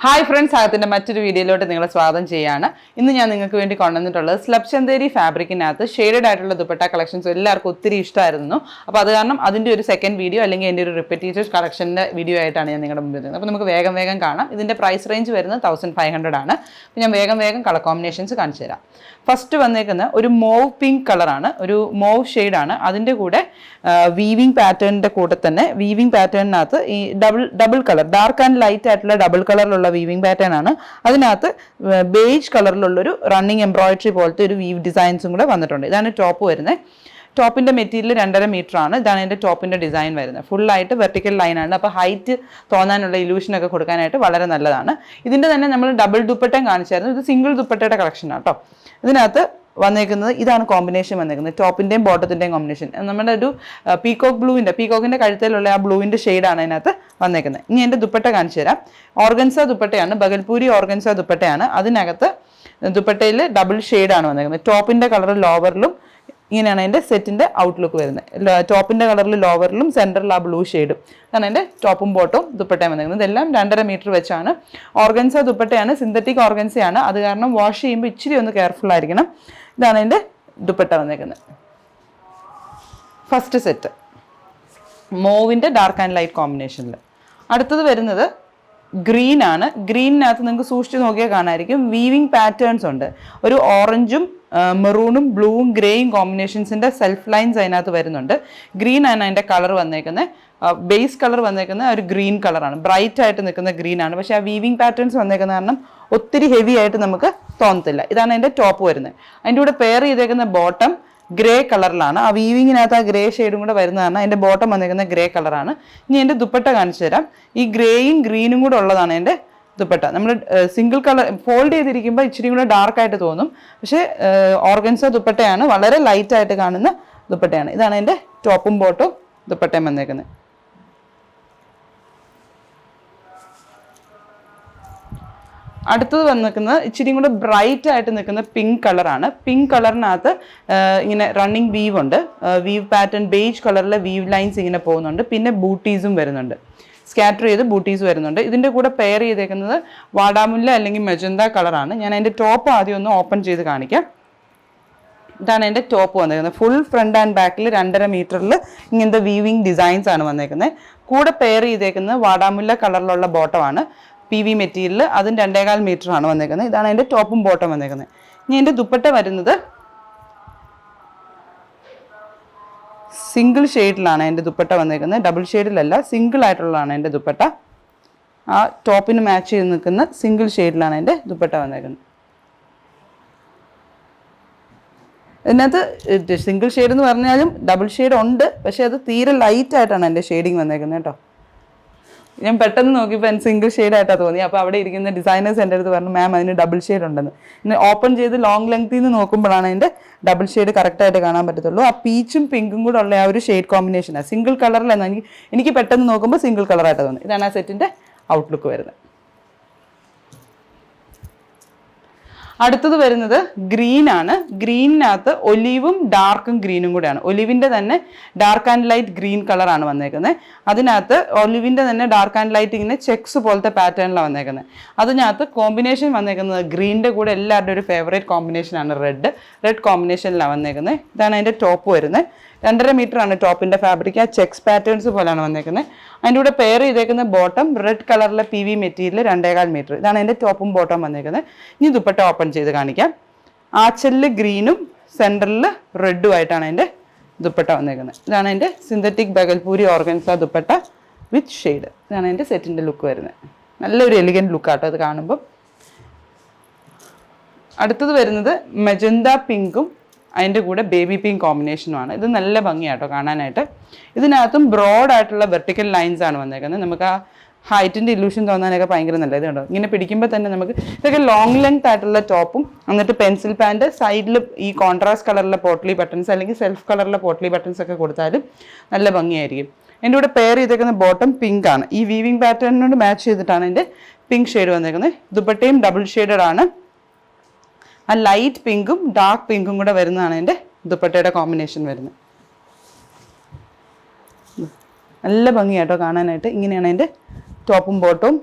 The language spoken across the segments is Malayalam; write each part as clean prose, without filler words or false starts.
ഹായ് ഫ്രണ്ട്സ്, അകത്തിൻ്റെ മറ്റൊരു വീഡിയോയിലോട്ട് നിങ്ങളെ സ്വാഗതം ചെയ്യാണ്. ഇന്ന് ഞാൻ നിങ്ങൾക്ക് വേണ്ടി കൊണ്ടുവന്നിട്ടുള്ളത് സ്ലബ് ചന്തേരി ഫാബ്രിക്കിനകത്ത് ഷെയ്ഡഡ് ആയിട്ടുള്ള ദുപ്പട്ട കളക്ഷൻസ് എല്ലാവർക്കും ഒത്തിരി ഇഷ്ടമായിരുന്നു. അപ്പോൾ അത് കാരണം അതിൻ്റെ ഒരു സെക്കൻഡ് വീഡിയോ അല്ലെങ്കിൽ എൻ്റെ ഒരു റിപ്പീറ്റഡ് കളക്ഷൻ്റെ വീഡിയോ ആയിട്ടാണ് ഞാൻ നിങ്ങളുടെ മുമ്പിൽ വരുന്നത്. അപ്പോൾ നമുക്ക് വേഗം കാണാം. ഇതിൻ്റെ പ്രൈസ് റേഞ്ച് വരുന്നത് 1500 ആണ്. അപ്പോൾ ഞാൻ വേഗം കളർ കോമ്പിനേഷൻസ് കാണിച്ചു തരാം. ഫസ്റ്റ് വന്നേക്കുന്ന ഒരു മോവ് പിങ്ക് കളറാണ്, ഒരു മോവ് ഷെയ്ഡാണ്. അതിൻ്റെ കൂടെ വീവിങ് പാറ്റേണിൻ്റെ കൂടെ തന്നെ വീവിങ് പാറ്റേണിനകത്ത് ഈ double colour dark and light ആയിട്ടുള്ള ഡബിൾ കളറിലുള്ള വീവിങ് പാറ്റേൺ ആണ്. അതിനകത്ത് ബേജ് കളറിലുള്ളൊരു റണ്ണിങ് എംബ്രോയിഡറി പോലത്തെ ഒരു വീവ് ഡിസൈൻസും കൂടെ വന്നിട്ടുണ്ട്. ഇതാണ് ടോപ്പ് വരുന്നത്. ടോപ്പിൻ്റെ മെറ്റീരിയൽ 2.5 മീറ്റർ ആണ്. ഇതാണ് എൻ്റെ ടോപ്പിൻ്റെ ഡിസൈൻ വരുന്നത്. ഫുള്ളായിട്ട് വെർട്ടിക്കൽ ലൈനാണ്. അപ്പോൾ ഹൈറ്റ് തോന്നാനുള്ള ഇലൂഷനൊക്കെ കൊടുക്കാനായിട്ട് വളരെ നല്ലതാണ്. ഇതിൻ്റെ തന്നെ നമ്മൾ ഡബിൾ ദുപ്പട്ടയും കാണിച്ചായിരുന്നു. ഇത് സിംഗിൾ ദുപ്പട്ടയുടെ കളക്ഷനാണ് കേട്ടോ. ഇതിനകത്ത് വന്നേക്കുന്നത് ഇതാണ് കോമ്പിനേഷൻ വന്നേക്കുന്നത്, ടോപ്പിൻ്റെയും ബോട്ടത്തിൻ്റെയും കോമ്പിനേഷൻ. നമ്മുടെ ഒരു പീകോക്കിൻ്റെ കഴുത്തിലുള്ള ആ ബ്ലൂവിൻ്റെ ഷെയ്ഡാണ് അതിനകത്ത് വന്നേക്കുന്നത്. ഇനി എൻ്റെ ദുപ്പട്ട കാണിച്ചു തരാം. ഓർഗൻസ ദുപ്പട്ടയാണ്, ബഗൽപൂരി ഓർഗൻസ ദുപ്പട്ടയാണ്. അതിനകത്ത് ദുപ്പട്ടയിൽ ഡബിൾ ഷെയ്ഡാണ് വന്നേക്കുന്നത്. ടോപ്പിൻ്റെ കളർ ലോവറിലും ഇങ്ങനെയാണ് അതിൻ്റെ സെറ്റിൻ്റെ ഔട്ട്ലുക്ക് വരുന്നത്. ടോപ്പിൻ്റെ കളറിൽ ലോവറിലും സെൻറ്ററിൽ ആ ബ്ലൂ ഷെയ്ഡും ആണ് എൻ്റെ ടോപ്പും ബോട്ടും ദുപ്പട്ടയും വന്നിരിക്കുന്നത്. ഇതെല്ലാം 2.5 മീറ്റർ വെച്ചാണ്. ഓർഗൻസ ദുപ്പട്ടയാണ്, സിന്തറ്റിക് ഓർഗൻസയാണ്. അത് കാരണം വാഷ് ചെയ്യുമ്പോൾ ഇച്ചിരി ഒന്ന് കെയർഫുൾ ആയിരിക്കണം. ഇതാണ് എൻ്റെ ദുപ്പട്ട വന്നിരിക്കുന്നത്. ഫസ്റ്റ് സെറ്റ് മോവിൻ്റെ ഡാർക്ക് ആൻഡ് ലൈറ്റ് കോമ്പിനേഷനിൽ. അടുത്തത് വരുന്നത് ഗ്രീൻ ആണ്. ഗ്രീനിനകത്ത് നിങ്ങൾക്ക് സൂക്ഷിച്ച് നോക്കിയാൽ കാണാമായിരിക്കും വീവിങ് പാറ്റേൺസ് ഉണ്ട്. ഒരു ഓറഞ്ചും മെറൂണും ബ്ലൂവും ഗ്രേയും കോമ്പിനേഷൻസിൻ്റെ സെൽഫ് ലൈൻസ് അതിനകത്ത് വരുന്നുണ്ട്. ഗ്രീൻ ആണ് അതിൻ്റെ കളർ വന്നേക്കുന്നത്. ബേസ് കളർ വന്നേക്കുന്നത് ഒരു ഗ്രീൻ കളറാണ്, ബ്രൈറ്റ് ആയിട്ട് നിൽക്കുന്ന ഗ്രീൻ ആണ്. പക്ഷേ ആ വീവിങ് പാറ്റേൺസ് വന്നേക്കുന്ന കാരണം ഒത്തിരി ഹെവി ആയിട്ട് നമുക്ക് തോന്നത്തില്ല. ഇതാണ് അതിൻ്റെ ടോപ്പ് വരുന്നത്. അതിൻ്റെ കൂടെ പെയർ ചെയ്തേക്കുന്ന ബോട്ടം ഗ്രേ കളറിലാണ്. ആ വീവിങ്ങിനകത്ത് ആ ഗ്രേ ഷെയ്ഡും കൂടെ വരുന്നതാണ്. അതിൻ്റെ ബോട്ടം വന്നിരിക്കുന്ന ഗ്രേ കളറാണ്. ഇനി എൻ്റെ ദുപ്പട്ട കാണിച്ചു തരാം. ഈ ഗ്രേയും ഗ്രീനും കൂടെ ഉള്ളതാണ് എൻ്റെ ദുപ്പട്ട. നമ്മൾ സിംഗിൾ കളർ ഫോൾഡ് ചെയ്തിരിക്കുമ്പോൾ ഇച്ചിരി കൂടെ ഡാർക്കായിട്ട് തോന്നും. പക്ഷേ ഓർഗൻസ ദുപ്പട്ടയാണ്, വളരെ ലൈറ്റായിട്ട് കാണുന്ന ദുപ്പട്ടയാണ്. ഇതാണ് എൻ്റെ ടോപ്പും ബോട്ടും ദുപ്പട്ടയും വന്നേക്കുന്നത്. അടുത്തത് വന്നിരിക്കുന്നത് ഇച്ചിരി കൂടെ ബ്രൈറ്റ് ആയിട്ട് നിൽക്കുന്ന പിങ്ക് കളറാണ്. പിങ്ക് കളറിനകത്ത് ഇങ്ങനെ റണ്ണിങ് വീവ് ഉണ്ട്. വീവ് പാറ്റേൺ ബേജ് കളറിലെ വീവ് ലൈൻസ് ഇങ്ങനെ പോകുന്നുണ്ട്. പിന്നെ ബൂട്ടീസും വരുന്നുണ്ട്, സ്കാറ്റർ ചെയ്ത് ബൂട്ടീസ് വരുന്നുണ്ട്. ഇതിൻ്റെ കൂടെ പെയർ ചെയ്തേക്കുന്നത് വാടാമുല്ല അല്ലെങ്കിൽ മെജന്ത കളറാണ്. ഞാൻ അതിൻ്റെ ടോപ്പ് ആദ്യം ഒന്ന് ഓപ്പൺ ചെയ്ത് കാണിക്കാം. ഇതാണ് എൻ്റെ ടോപ്പ് വന്നേക്കുന്നത്. ഫുൾ ഫ്രണ്ട് ആൻഡ് ബാക്കിൽ 2.5 മീറ്ററിൽ ഇങ്ങനത്തെ വീവിങ് ഡിസൈൻസ് ആണ് വന്നേക്കുന്നത്. കൂടെ പെയർ ചെയ്തേക്കുന്നത് വാടാമുല്ല കളറിലുള്ള ബോട്ടമാണ്, PV മെറ്റീരിയൽ. അതും 2.25 മീറ്റർ ആണ് വന്നേക്കുന്നത്. ഇതാണ് എൻ്റെ ടോപ്പും ബോട്ടം വന്നേക്കുന്നത്. ഇനി എൻ്റെ ദുപ്പട്ട വരുന്നത് സിംഗിൾ ഷെയ്ഡിലാണ് എൻ്റെ ദുപ്പട്ട വന്നേക്കുന്നത്. ഡബിൾ ഷെയ്ഡിലല്ല, സിംഗിൾ ആയിട്ടുള്ളതാണ് എൻ്റെ ദുപ്പട്ട. ആ ടോപ്പിന് മാച്ച് ചെയ്ത് നിൽക്കുന്ന സിംഗിൾ ഷെയ്ഡിലാണ് എൻ്റെ ദുപ്പട്ട വന്നേക്കുന്നത്. ഇതിനകത്ത് സിംഗിൾ ഷെയ്ഡ് എന്ന് പറഞ്ഞാലും ഡബിൾ ഷെയ്ഡ് ഉണ്ട്, പക്ഷേ അത് തീരെ ലൈറ്റായിട്ടാണ് എൻ്റെ ഷെയ്ഡിങ് വന്നേക്കുന്നത് കേട്ടോ. ഞാൻ പെട്ടെന്ന് നോക്കിയപ്പോൾ സിംഗിൾ ഷെയ്ഡായിട്ടാണ് തോന്നി. അപ്പോൾ അവിടെ ഇരിക്കുന്ന ഡിസൈനേഴ്സ് എൻ്റെ അടുത്ത് പറഞ്ഞു, മാം അതിന് ഡബിൾ ഷെയ്ഡ് ഉണ്ടെന്ന്. ഇന്ന് ഓപ്പൺ ചെയ്ത് ലോങ് ലെങ്ത്തിൽ നിന്ന് നോക്കുമ്പോഴാണ് അതിൻ്റെ ഡബിൾ ഷെയ്ഡ് കറക്റ്റായിട്ട് കാണാൻ പറ്റത്തുള്ളൂ. ആ പീച്ചും പിങ്കും കൂടെ ഉള്ള ആ ഒരു ഷെയ്ഡ് കോമ്പിനേഷനാണ്. സിംഗിൾ കളറിലെന്ന് എനിക്ക് പെട്ടെന്ന് നോക്കുമ്പോൾ സിംഗിൾ കളറായിട്ട് തോന്നി. ഇതാണ് ആ സെറ്റിൻ്റെ ഔട്ട്ലുക്ക് വരുന്നത്. അടുത്തത് വരുന്നത് ഗ്രീൻ ആണ്. ഗ്രീനിനകത്ത് ഒലിവും ഡാർക്കും ഗ്രീനും കൂടെയാണ്. ഒലിവിൻ്റെ തന്നെ ഡാർക്ക് ആൻഡ് ലൈറ്റ് ഗ്രീൻ കളറാണ് വന്നേക്കുന്നത്. അതിനകത്ത് ഒലിവിൻ്റെ തന്നെ ഡാർക്ക് ആൻഡ് ലൈറ്റ് ഇങ്ങനെ ചെക്സ് പോലത്തെ പാറ്റേണിലാണ് വന്നേക്കുന്നത്. അതിനകത്ത് കോമ്പിനേഷൻ വന്നേക്കുന്നത് ഗ്രീനിൻ്റെ കൂടെ എല്ലാവരുടെയും ഒരു ഫേവറേറ്റ് കോമ്പിനേഷനാണ് റെഡ് കോമ്പിനേഷനിലാണ് വന്നേക്കുന്നത്. ഇതാണ് അതിൻ്റെ ടോപ്പ് വരുന്നത്. 2.5 മീറ്റർ ആണ് ടോപ്പിൻ്റെ ഫാബ്രിക്. ആ ചെക്സ് പാറ്റേൺസ് പോലെയാണ് വന്നേക്കുന്നത്. അതിൻ്റെ കൂടെ പെയർ ചെയ്തേക്കുന്ന ബോട്ടം റെഡ് കളറിലെ PV മെറ്റീരിയൽ 2.25 മീറ്റർ. ഇതാണ് എൻ്റെ ടോപ്പും ബോട്ടം വന്നേക്കുന്നത്. ഇനി ദുപ്പട്ട ഓപ്പൺ ചെയ്ത് കാണിക്കാം. ആച്ചലിൽ ഗ്രീനും സെൻറ്ററിൽ റെഡും ആയിട്ടാണ് എൻ്റെ ദുപ്പട്ട വന്നേക്കുന്നത്. ഇതാണ് എൻ്റെ സിന്തറ്റിക് ബഗൽപൂരി ഓർഗൻസ ദുപ്പട്ട വിത്ത് ഷെയ്ഡ്. ഇതാണ് എൻ്റെ സെറ്റിൻ്റെ ലുക്ക് വരുന്നത്. നല്ലൊരു എലിഗൻറ്റ് ലുക്കാട്ടോ അത് കാണുമ്പം. അടുത്തത് വരുന്നത് മെജന്ത പിങ്കും അതിൻ്റെ കൂടെ ബേബി പിങ്ക് കോമ്പിനേഷനുമാണ്. ഇത് നല്ല ഭംഗിയാട്ടോ കാണാനായിട്ട്. ഇതിനകത്തും ബ്രോഡായിട്ടുള്ള വെർട്ടിക്കൽ ലൈൻസ് ആണ് വന്നേക്കുന്നത്. നമുക്ക് ആ ഹൈറ്റിൻ്റെ ഇല്യൂഷൻ തോന്നാനൊക്കെ ഭയങ്കര നല്ല ഇതുണ്ടോ. ഇങ്ങനെ പിടിക്കുമ്പോൾ തന്നെ നമുക്ക് ഇതൊക്കെ ലോങ് ലെങ്ത് ആയിട്ടുള്ള ടോപ്പും എന്നിട്ട് പെൻസിൽ പാൻറ്റ് സൈഡിൽ ഈ കോൺട്രാസ്റ്റ് കളറിലെ പോട്ട്ലി ബട്ടൺസ് അല്ലെങ്കിൽ സെൽഫ് കളറിലെ പോട്ട്ലി ബട്ടൺസ് ഒക്കെ കൊടുത്താലും നല്ല ഭംഗിയായിരിക്കും. എൻ്റെ കൂടെ പെയർ ചെയ്തേക്കുന്ന ബോട്ടം പിങ്ക് ആണ്. ഈ വീവിങ് പാറ്റേണിനോട് മാച്ച് ചെയ്തിട്ടാണ് എൻ്റെ പിങ്ക് ഷെയ്ഡ് വന്നേക്കുന്നത്. ദുപ്പട്ടയും ഡബിൾ ഷെയ്ഡഡ് ആണ്. ആ ലൈറ്റ് പിങ്കും ഡാർക്ക് പിങ്കും കൂടെ വരുന്നതാണ് എൻ്റെ ദുപ്പട്ടയുടെ കോമ്പിനേഷൻ വരുന്നത്. നല്ല ഭംഗിയാട്ടോ കാണാനായിട്ട്. ഇങ്ങനെയാണ് എൻ്റെ ടോപ്പും ബോട്ടവും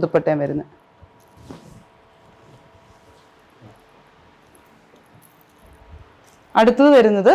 ദുപ്പട്ടയും വരുന്നത്. അടുത്തത് വരുന്നത്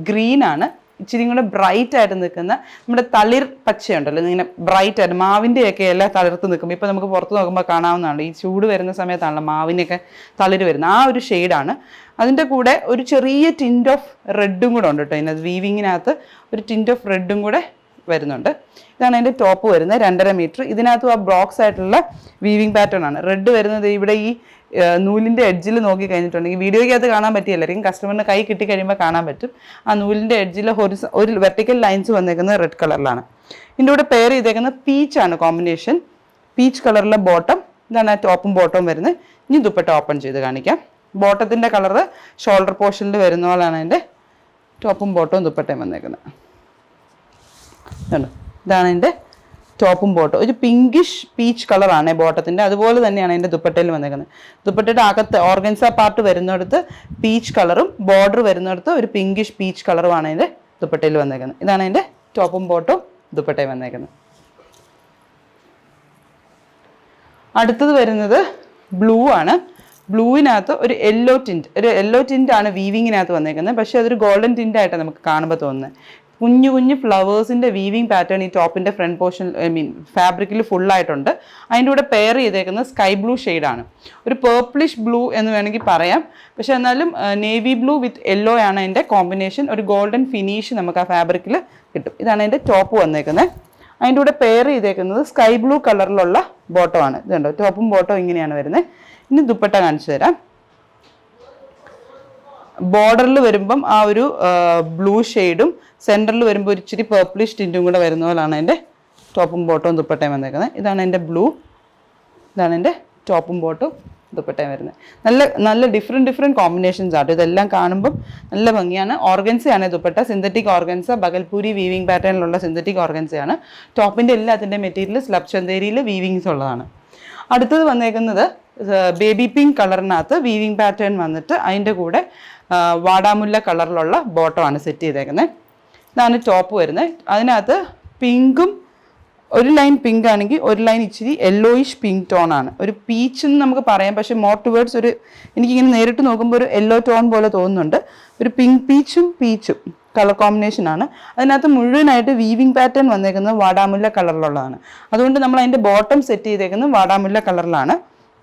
ഗ്രീൻ ആണ്. ഇച്ചിരി കൂടെ ബ്രൈറ്റ് ആയിട്ട് നിൽക്കുന്ന നമ്മുടെ തളിർ പച്ചയുണ്ടല്ലോ, ഇങ്ങനെ ബ്രൈറ്റ് ആയിട്ട് മാവിൻ്റെയൊക്കെ എല്ലാം തളിർത്ത് നിൽക്കുമ്പോൾ ഇപ്പോൾ നമുക്ക് പുറത്ത് നോക്കുമ്പോൾ കാണാവുന്നതാണ്. ഈ ചൂട് വരുന്ന സമയത്താണല്ലോ മാവിനൊക്കെ തളിര് വരുന്നത്, ആ ഒരു ഷെയ്ഡാണ്. അതിൻ്റെ കൂടെ ഒരു ചെറിയ ടിൻറ്റ് ഓഫ് റെഡും കൂടെ ഉണ്ട് കേട്ടോ. ഇതിനകത്ത് വീവിങ്ങിനകത്ത് ഒരു ടിൻറ്റ് ഓഫ് റെഡും കൂടെ വരുന്നുണ്ട്. ഇതാണ് അതിൻ്റെ ടോപ്പ് വരുന്നത്, 2.5 മീറ്റർ. ഇതിനകത്തും ആ ബ്ലോക്സ് ആയിട്ടുള്ള വീവിങ് പാറ്റേൺ ആണ്. റെഡ് വരുന്നത് ഇവിടെ ഈ നൂലിൻ്റെ എഡ്ജിൽ നോക്കി കഴിഞ്ഞിട്ടുണ്ടെങ്കിൽ വീഡിയോയ്ക്കകത്ത് കാണാൻ പറ്റിയല്ലായിരിക്കും, കസ്റ്റമറിന് കൈ കിട്ടി കഴിയുമ്പോൾ കാണാൻ പറ്റും. ആ നൂലിൻ്റെ എഡ്ജിൽ ഒരു വെർട്ടിക്കൽ ലൈൻസ് വന്നേക്കുന്നത് റെഡ് കളറിലാണ്. ഇതിൻ്റെ കൂടെ പെയർ ചെയ്തേക്കുന്നത് പീച്ചാണ് കോമ്പിനേഷൻ, പീച്ച് കളറിലെ ബോട്ടം. ഇതാണ് ആ ടോപ്പും ബോട്ടവും വരുന്നത്. ഇനി ദുപ്പട്ട ഓപ്പൺ ചെയ്ത് കാണിക്കാം. ബോട്ടത്തിൻ്റെ കളറ് ഷോൾഡർ പോർഷനിൽ വരുന്ന പോലെയാണ് അതിൻ്റെ ടോപ്പും ബോട്ടവും ദുപ്പട്ടയും വന്നേക്കുന്നത്. ഇതാണ് എൻ്റെ ടോപ്പും ബോട്ടം. ഒരു പിങ്കിഷ് പീച്ച് കളറാണ് ബോട്ടത്തിൻ്റെ, അതുപോലെ തന്നെയാണ് അതിൻ്റെ ദുപ്പട്ടയിൽ വന്നേക്കുന്നത്. ദുപ്പട്ടയുടെ അകത്ത് ഓർഗൻസ പാർട്ട് വരുന്നിടത്ത് പീച്ച് കളറും ബോർഡർ വരുന്നിടത്ത് ഒരു പിങ്കിഷ് പീച്ച് കളറുമാണ് അതിൻ്റെ ദുപ്പട്ടയിൽ വന്നേക്കുന്നത്. ഇതാണ് അതിൻ്റെ ടോപ്പും ബോട്ടവും ദുപ്പട്ടയും വന്നേക്കുന്നത്. അടുത്തത് വരുന്നത് ബ്ലൂ ആണ്. ബ്ലൂവിനകത്ത് ഒരു യെല്ലോ ടിൻ്റ് ആണ് വീവിങ്ങിനകത്ത് വന്നേക്കുന്നത്. പക്ഷേ അതൊരു ഗോൾഡൻ ടിൻ്റായിട്ടാണ് നമുക്ക് കാണുമ്പോൾ തോന്നുന്നത്. കുഞ്ഞു കുഞ്ഞു ഫ്ലവേഴ്സിൻ്റെ വീവിങ് പാറ്റേൺ ഈ ടോപ്പിൻ്റെ ഫ്രണ്ട് പോർഷൻ ഫാബ്രിക്കിൽ ഫുള്ളായിട്ടുണ്ട്. അതിൻ്റെ കൂടെ പെയർ ചെയ്തേക്കുന്നത് സ്കൈ ബ്ലൂ ഷെയ്ഡാണ്, ഒരു പേർപ്പിളിഷ് ബ്ലൂ എന്ന് വേണമെങ്കിൽ പറയാം. പക്ഷെ എന്നാലും നേവി ബ്ലൂ വിത്ത് യെല്ലോ ആണ് അതിൻ്റെ കോമ്പിനേഷൻ. ഒരു ഗോൾഡൻ ഫിനിഷ് നമുക്ക് ആ ഫാബ്രിക്കിൽ കിട്ടും. ഇതാണ് അതിൻ്റെ ടോപ്പ് വന്നേക്കുന്നത്. അതിൻ്റെ കൂടെ പെയർ ചെയ്തേക്കുന്നത് സ്കൈ ബ്ലൂ കളറിലുള്ള ബോട്ടമാണ്. ഇതുണ്ടോ, ടോപ്പും ബോട്ടവും ഇങ്ങനെയാണ് വരുന്നത്. ഇനി ദുപ്പട്ട കാണിച്ചു തരാം. ബോർഡറിൽ വരുമ്പം ആ ഒരു ബ്ലൂ ഷെയ്ഡും സെൻറ്ററിൽ വരുമ്പോൾ ഒരു ഇച്ചിരി പേർപ്പിളിഷ് ടിൻറ്റും കൂടെ വരുന്ന പോലെയാണ് എൻ്റെ ടോപ്പും ബോട്ടവും ദുപ്പട്ടയും വന്നേക്കുന്നത്. ഇതാണ് എൻ്റെ ബ്ലൂ, ഇതാണ് എൻ്റെ ടോപ്പും ബോട്ടും ദുപ്പട്ടയും വരുന്നത്. നല്ല ഡിഫറെൻറ്റ് കോമ്പിനേഷൻസ് ആട്ടോ. ഇതെല്ലാം കാണുമ്പം നല്ല ഭംഗിയാണ്. ഓർഗൻസയാണ് dupatta, synthetic organza, Bhagalpuri weaving പാറ്റേണിലുള്ള സിന്തറ്റിക് ഓർഗൻസയാണ്. ടോപ്പിൻ്റെ എല്ലാത്തിൻ്റെ മെറ്റീരിയൽ സ്ലബ് ചന്തേരിയിൽ വീവിങ്സ് ഉള്ളതാണ്. അടുത്തത് വന്നേക്കുന്നത് ബേബി പിങ്ക് കളറിനകത്ത് വീവിങ് പാറ്റേൺ വന്നിട്ട് അതിൻ്റെ കൂടെ വാടാമുല്ല കളറിലുള്ള ബോട്ടമാണ് സെറ്റ് ചെയ്തേക്കുന്നത്. ഇതാണ് ടോപ്പ് വരുന്നത്. അതിനകത്ത് പിങ്കും ഒരു ലൈൻ പിങ്ക് ആണെങ്കിൽ ഒരു ലൈൻ ഇച്ചിരി യെല്ലോയിഷ് പിങ്ക് ടോണാണ്. ഒരു പീച്ച് എന്ന് നമുക്ക് പറയാം, പക്ഷേ മോർ ടുവേർഡ്സ് ഒരു എനിക്കിങ്ങനെ നേരിട്ട് നോക്കുമ്പോൾ ഒരു യെല്ലോ ടോൺ പോലെ തോന്നുന്നുണ്ട്. ഒരു പിങ്ക് പീച്ചും കളർ കോമ്പിനേഷനാണ്. അതിനകത്ത് മുഴുവനായിട്ട് വീവിങ് പാറ്റേൺ വന്നേക്കുന്നത് വാടാമുല്ല കളറിലുള്ളതാണ്. അതുകൊണ്ട് നമ്മൾ അതിൻ്റെ ബോട്ടം സെറ്റ് ചെയ്തേക്കുന്നത് വാടാമുല്ല കളറിലാണ്.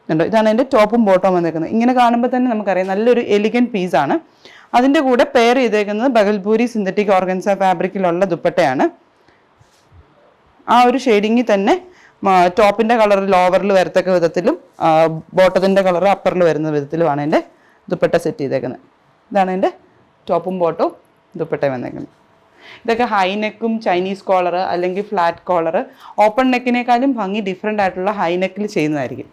കണ്ടോ, ഇതാണ് അതിൻ്റെ ടോപ്പും ബോട്ടവും വന്നേക്കുന്നത്. ഇങ്ങനെ കാണുമ്പോൾ തന്നെ നമുക്കറിയാം നല്ലൊരു എലിഗൻറ്റ് പീസാണ്. അതിൻ്റെ കൂടെ പെയർ ചെയ്തേക്കുന്നത് ബഗൽപൂരി സിന്തറ്റിക് ഓർഗൻസ ഫാബ്രിക്കിലുള്ള ദുപ്പട്ടയാണ്. ആ ഒരു ഷെയ്ഡിങ്ങിൽ തന്നെ ടോപ്പിൻ്റെ കളർ ലോവറിൽ വരത്തക്ക വിധത്തിലും ബോട്ടത്തിൻ്റെ കളർ അപ്പറിൽ വരുന്ന വിധത്തിലുമാണ് എൻ്റെ ദുപ്പട്ട സെറ്റ് ചെയ്തേക്കുന്നത്. ഇതാണ് എൻ്റെ ടോപ്പും ബോട്ടവും ദുപ്പട്ടയും വന്നേക്കുന്നത്. ഇതൊക്കെ ഹൈ നെക്കും ചൈനീസ് കോളർ അല്ലെങ്കിൽ ഫ്ലാറ്റ് കോളർ, ഓപ്പൺ നെക്കിനേക്കാളും ഭംഗി ഡിഫറെൻ്റ് ആയിട്ടുള്ള ഹൈ നെക്കിൽ ചെയ്യുന്നതായിരിക്കും.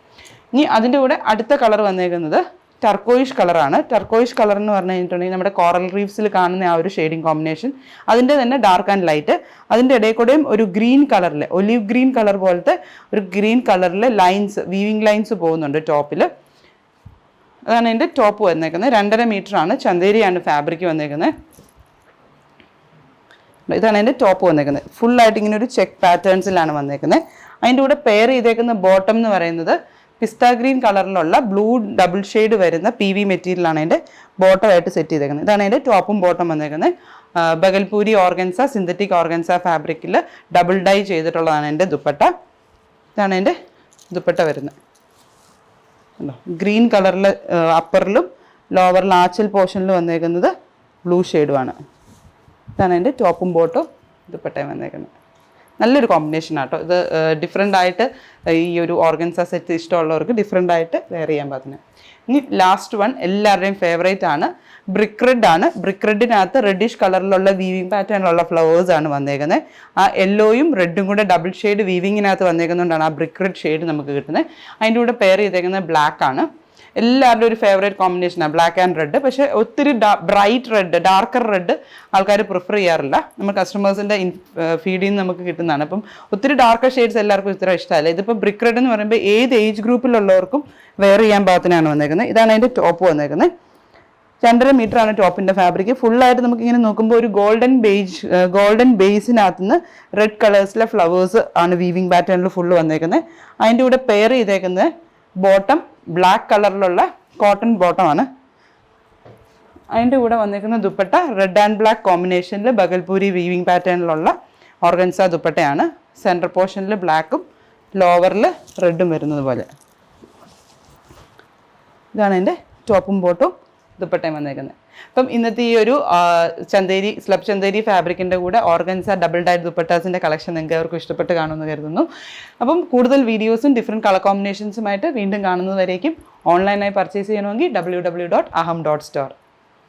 ഇനി അതിൻ്റെ കൂടെ അടുത്ത കളർ വന്നേക്കുന്നത് ടർക്കോയിഷ് കളറാണ്. ടർക്കോയിഷ് കളർ എന്ന് പറഞ്ഞു കഴിഞ്ഞിട്ടുണ്ടെങ്കിൽ നമ്മുടെ കോറൽ റീഫ്സിൽ കാണുന്ന ആ ഒരു ഷെയ്ഡിങ് കോമ്പിനേഷൻ, അതിൻ്റെ തന്നെ ഡാർക്ക് ആൻഡ് ലൈറ്റ്. അതിൻ്റെ ഇടയിൽ കൂടെയും ഒരു ഗ്രീൻ കളറിൽ, ഒലിവ് ഗ്രീൻ കളർ പോലത്തെ ഒരു ഗ്രീൻ കളറിൽ ലൈൻസ്, വീവിങ് ലൈൻസ് പോകുന്നുണ്ട് ടോപ്പിൽ. അതാണ് എൻ്റെ ടോപ്പ് വന്നേക്കുന്നത്. 2.5 മീറ്ററാണ്, ചന്തേരിയാണ് ഫാബ്രിക് വന്നേക്കുന്നത്. ഇതാണ് എൻ്റെ ടോപ്പ് വന്നേക്കുന്നത്. ഫുള്ളായിട്ട് ഇങ്ങനെ ഒരു ചെക്ക് പാറ്റേൺസിലാണ് വന്നേക്കുന്നത്. അതിൻ്റെ കൂടെ പെയർ ചെയ്തേക്കുന്ന ബോട്ടം എന്ന് പറയുന്നത് പിസ്ത ഗ്രീൻ കളറിലുള്ള ബ്ലൂ ഡബിൾ ഷെയ്ഡ് വരുന്ന PV മെറ്റീരിയലാണ് അതിൻ്റെ ബോട്ടമായിട്ട് സെറ്റ് ചെയ്തേക്കുന്നത്. ഇതാണ് അതിൻ്റെ ടോപ്പും ബോട്ടം വന്നേക്കുന്നത്. ബഗൽപൂരി ഓർഗൻസ, സിന്തറ്റിക് ഓർഗൻസ ഫാബ്രിക്കിൽ ഡബിൾ ഡൈ ചെയ്തിട്ടുള്ളതാണ് എൻ്റെ ദുപ്പട്ട. ഇതാണ് എൻ്റെ ദുപ്പട്ട വരുന്നത്. ഗ്രീൻ കളറിൽ അപ്പറിലും ലോവറിൽ ആച്ചൽ പോർഷനിൽ വന്നേക്കുന്നത് ബ്ലൂ ഷെയ്ഡുമാണ്. ഇതാണ് എൻ്റെ ടോപ്പും ബോട്ടും ദുപ്പട്ടയും വന്നേക്കുന്നത്. നല്ലൊരു കോമ്പിനേഷൻ ആട്ടോ ഇത്. ഡിഫറെൻ്റ് ആയിട്ട് ഈ ഒരു ഓർഗൻസ സെറ്റ് ഇഷ്ടമുള്ളവർക്ക് ഡിഫറെൻ്റ് ആയിട്ട് വെയർ ചെയ്യാൻ പറ്റുന്നത്. ഇനി ലാസ്റ്റ് വൺ എല്ലാവരുടെയും ഫേവറേറ്റ് ആണ്, ബ്രിക്ക് റെഡ് ആണ്. ബ്രിക്ക് റെഡിനകത്ത് റെഡിഷ് കളറിലുള്ള വീവിങ് പാറ്റേണിലുള്ള ഫ്ലവേഴ്സ് ആണ് വന്നേക്കുന്നത്. ആ യെല്ലോയും റെഡും കൂടെ ഡബിൾ ഷെയ്ഡ് വീവിങ്ങിനകത്ത് വന്നേക്കുന്നതുകൊണ്ടാണ് ആ ബ്രിക്ക് റെഡ് ഷെയ്ഡ് നമുക്ക് കിട്ടുന്നത്. അതിൻ്റെ കൂടെ പെയർ ചെയ്തേക്കുന്നത് ബ്ലാക്ക് ആണ്. എല്ലാവരുടെയും ഒരു ഫേവറേറ്റ് കോമ്പിനേഷനാണ് ബ്ലാക്ക് ആൻഡ് റെഡ്. പക്ഷേ ഒത്തിരി ബ്രൈറ്റ് റെഡ്, ഡാർക്കർ റെഡ് ആൾക്കാർ പ്രിഫർ ചെയ്യാറില്ല. നമ്മൾ കസ്റ്റമേഴ്സിൻ്റെ ഫീഡിൽ നിന്ന് നമുക്ക് കിട്ടുന്നതാണ്. അപ്പം ഒത്തിരി ഡാർക്കർ ഷെയ്ഡ്സ് എല്ലാവർക്കും ഇത്ര ഇഷ്ടമല്ല. ഇതിപ്പോൾ ബ്രിക്ക് റെഡ് എന്ന് പറയുമ്പോൾ ഏത് ഏജ് ഗ്രൂപ്പിലുള്ളവർക്കും വെയർ ചെയ്യാൻ പാകത്തിനാണ് വന്നേക്കുന്നത്. ഇതാണ് അതിൻ്റെ ടോപ്പ് വന്നേക്കുന്നത്. 2.5 മീറ്ററാണ് ടോപ്പിൻ്റെ ഫാബ്രിക്. ഫുള്ളായിട്ട് നമുക്കിങ്ങനെ നോക്കുമ്പോൾ ഒരു ഗോൾഡൻ ബേസിനകത്തുനിന്ന് റെഡ് കളേഴ്സിലെ ഫ്ലവേഴ്സ് ആണ് വീവിങ് പാറ്റേണിൽ ഫുള്ള് വന്നേക്കുന്നത്. അതിൻ്റെ കൂടെ പെയർ ചെയ്തേക്കുന്നത് ബോട്ടം ബ്ലാക്ക് കളറിലുള്ള കോട്ടൺ ബോട്ടമാണ്. അതിൻ്റെ കൂടെ വന്നിരിക്കുന്ന ദുപ്പട്ട റെഡ് ആൻഡ് ബ്ലാക്ക് കോമ്പിനേഷനിൽ ബഗൽപൂരി വീവിങ് പാറ്റേണിലുള്ള ഓർഗൻസ ദുപ്പട്ടയാണ്. സെൻറ്റർ പോർഷനിൽ ബ്ലാക്കും ലോവറിൽ റെഡും വരുന്നത് പോലെ. ഇതാണ് എൻ്റെ ടോപ്പും ബോട്ടും ദുപ്പട്ടയും വന്നേക്കുന്നത്. അപ്പം ഇന്നത്തെ ഈ ഒരു സ്ലബ് ചന്തേരി ഫാബ്രിക്കിൻ്റെ കൂടെ ഓർഗൻസ ഡബിൾ ഡൈഡ് ദുപ്പട്ടാസിൻ്റെ കളക്ഷൻ നിങ്ങൾക്ക് അവർക്കും ഇഷ്ടപ്പെട്ട് കാണുമെന്ന് കരുതുന്നു. അപ്പം കൂടുതൽ വീഡിയോസും ഡിഫറെൻറ്റ് കളർ കോമ്പിനേഷൻസുമായിട്ട് വീണ്ടും കാണുന്നത് വരേക്കും ഓൺലൈനായി പർച്ചേസ് ചെയ്യണമെങ്കിൽ www.aham.store